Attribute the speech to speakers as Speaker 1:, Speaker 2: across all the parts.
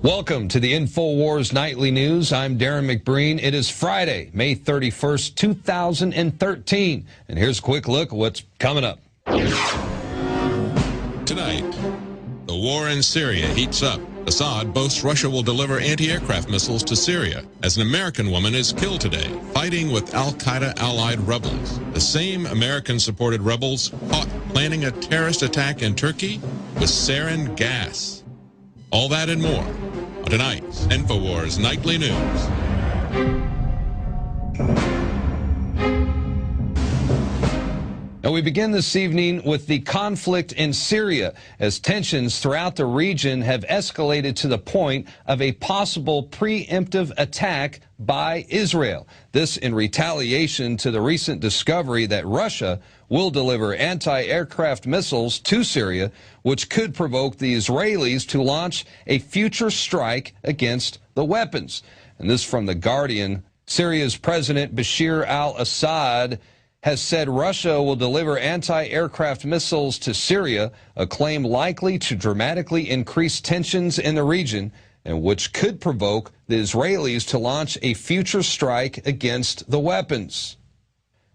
Speaker 1: Welcome to the InfoWars Nightly News. I'm Darren McBreen. It is Friday, May 31st, 2013. And here's a quick look at what's coming up.
Speaker 2: Tonight, the war in Syria heats up. Assad boasts Russia will deliver anti-aircraft missiles to Syria as an American woman is killed today, fighting with al-Qaeda allied rebels. The same American-supported rebels caught planning a terrorist attack in Turkey with sarin gas. All that and more on tonight's InfoWars Nightly News.
Speaker 1: Now we begin this evening with the conflict in Syria as tensions throughout the region have escalated to the point of a possible preemptive attack by Israel. This in retaliation to the recent discovery that Russia will deliver anti-aircraft missiles to Syria, which could provoke the Israelis to launch a future strike against the weapons. And this from The Guardian. Syria's President Bashar al-Assad has said Russia will deliver anti-aircraft missiles to Syria, a claim likely to dramatically increase tensions in the region and which could provoke the Israelis to launch a future strike against the weapons.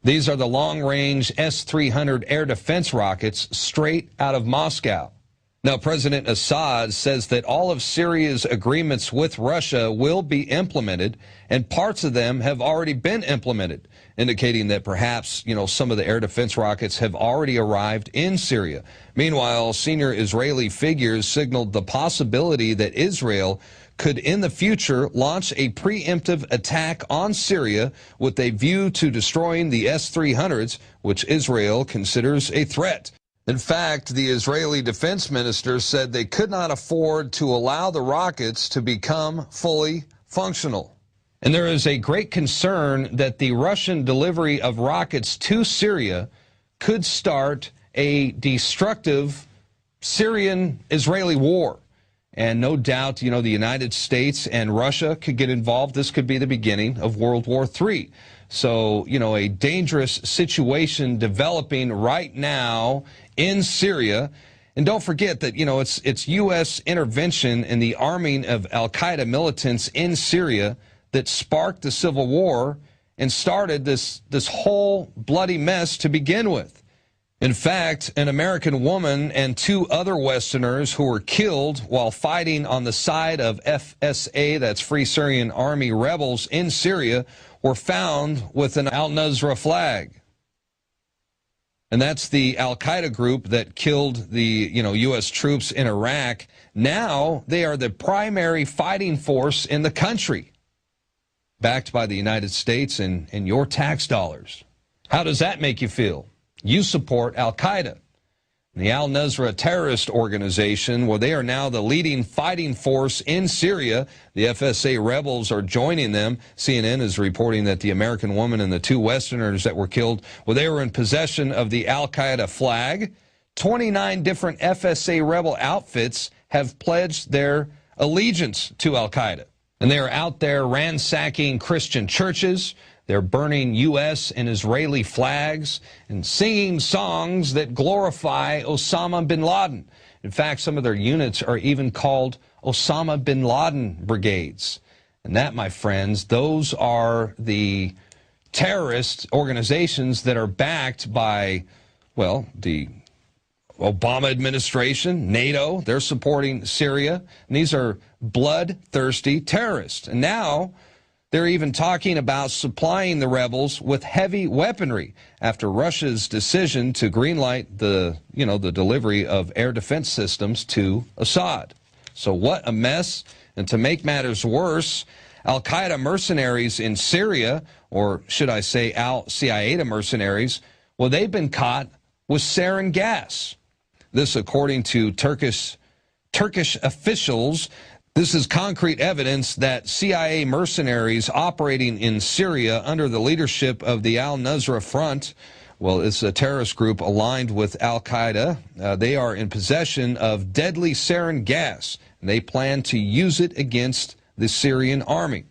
Speaker 1: These are the long-range S-300 air defense rockets straight out of Moscow. Now, President Assad says that all of Syria's agreements with Russia will be implemented, and parts of them have already been implemented, indicating that perhaps, some of the air defense rockets have already arrived in Syria. Meanwhile, senior Israeli figures signaled the possibility that Israel could in the future launch a preemptive attack on Syria with a view to destroying the S-300s, which Israel considers a threat. In fact, the Israeli defense minister said they could not afford to allow the rockets to become fully functional. And there is a great concern that the Russian delivery of rockets to Syria could start a destructive Syrian-Israeli war. And no doubt, the United States and Russia could get involved. This could be the beginning of World War III. So, a dangerous situation developing right now in Syria. And don't forget that, it's U.S. intervention in the arming of al-Qaeda militants in Syria that sparked the civil war and started this whole bloody mess to begin with. In fact, an American woman and two other Westerners who were killed while fighting on the side of FSA, that's Free Syrian Army rebels in Syria, were found with an al-Nusra flag. And that's the al-Qaeda group that killed the, U.S. troops in Iraq. Now they are the primary fighting force in the country, backed by the United States and your tax dollars. How does that make you feel? You support al-Qaeda. The al-Nusra terrorist organization, well, they are now the leading fighting force in Syria. The FSA rebels are joining them. CNN is reporting that the American woman and the two Westerners that were killed, well, they were in possession of the al-Qaeda flag. 29 different FSA rebel outfits have pledged their allegiance to al-Qaeda. And they are out there ransacking Christian churches. They're burning U.S. and Israeli flags and singing songs that glorify Osama bin Laden. In fact, some of their units are even called Osama bin Laden brigades. And that, my friends, those are the terrorist organizations that are backed by, well, the Obama administration, NATO. They're supporting Syria. And these are bloodthirsty terrorists. And now they're even talking about supplying the rebels with heavy weaponry after Russia's decision to greenlight the delivery of air defense systems to Assad. So what a mess. And to make matters worse, al-Qaeda mercenaries in Syria, or should I say al-Qaeda mercenaries, well, they've been caught with sarin gas. This according to Turkish officials. This is concrete evidence that CIA mercenaries operating in Syria under the leadership of the al-Nusra Front, well, it's a terrorist group aligned with al-Qaeda. They are in possession of deadly sarin gas, and they plan to use it against the Syrian army.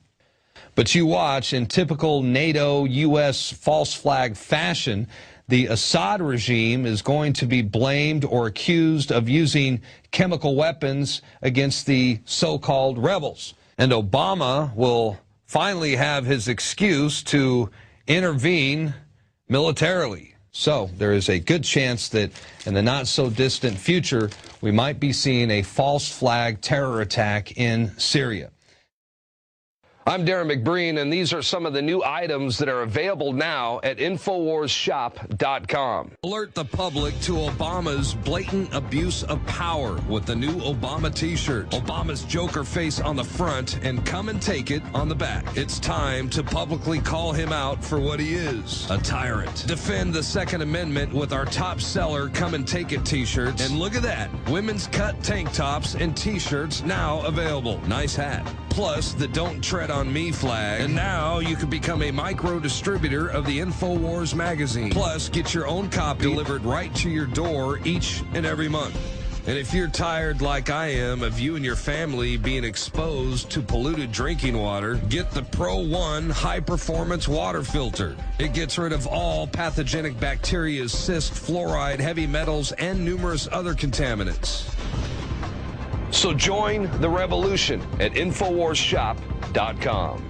Speaker 1: But you watch, in typical NATO-U.S. false flag fashion, the Assad regime is going to be blamed or accused of using chemical weapons against the so-called rebels. And Obama will finally have his excuse to intervene militarily. So there is a good chance that in the not-so-distant future, we might be seeing a false flag terror attack in Syria. I'm Darren McBreen, and these are some of the new items that are available now at InfoWarsShop.com. Alert the public to Obama's blatant abuse of power with the new Obama t-shirt. Obama's Joker face on the front and come and take it on the back. It's time to publicly call him out for what he is, a tyrant. Defend the Second Amendment with our top seller Come and Take It t-shirts. And look at that, women's cut tank tops and t-shirts now available. Nice hat. Plus the Don't Tread on Me flag. And now you can become a micro distributor of the InfoWars magazine. Plus get your own copy delivered right to your door each and every month. And if you're tired like I am of you and your family being exposed to polluted drinking water, get the Pro One high performance water filter. It gets rid of all pathogenic bacteria, cyst, fluoride, heavy metals, and numerous other contaminants. So join the revolution at InfoWarsShop.com.